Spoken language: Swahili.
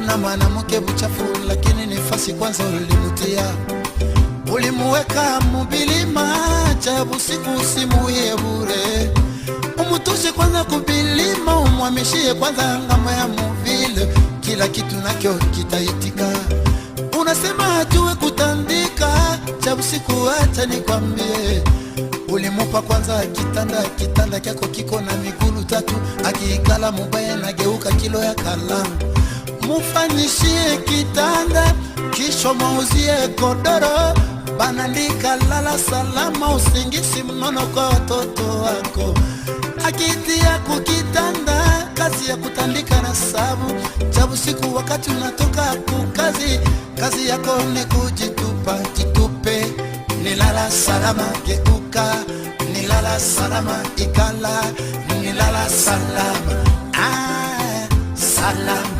Una mwanamke mchafu lakini nafasi kwanza ulimutia. Ulimuweka mubilima cha usiku usimuye bure. Umutushe kwanza kubilima, umwamishie kwanza ngamo ya muvile. Kila kitu nakyo kitaitika. Unasema hatuwe kutandika, cha usiku acha nikwambie. Ulimupa kwanza kitanda kyako kiko na migulu 3. Akiikala mubaya na geuka kilo ya kalamu. Mufanyishie kitanda, kisho mauzie godoro. Banandika lala salama, usingisi mnono kwa watoto wako. Akitia kukitanda, kazi ya kutandika na sabu. Chabu siku wakati unatoka kukazi, kazi yako ni kujitupa. Jitupe, nilala salama geuka. Nilala salama ikala. Nilala salama, salama.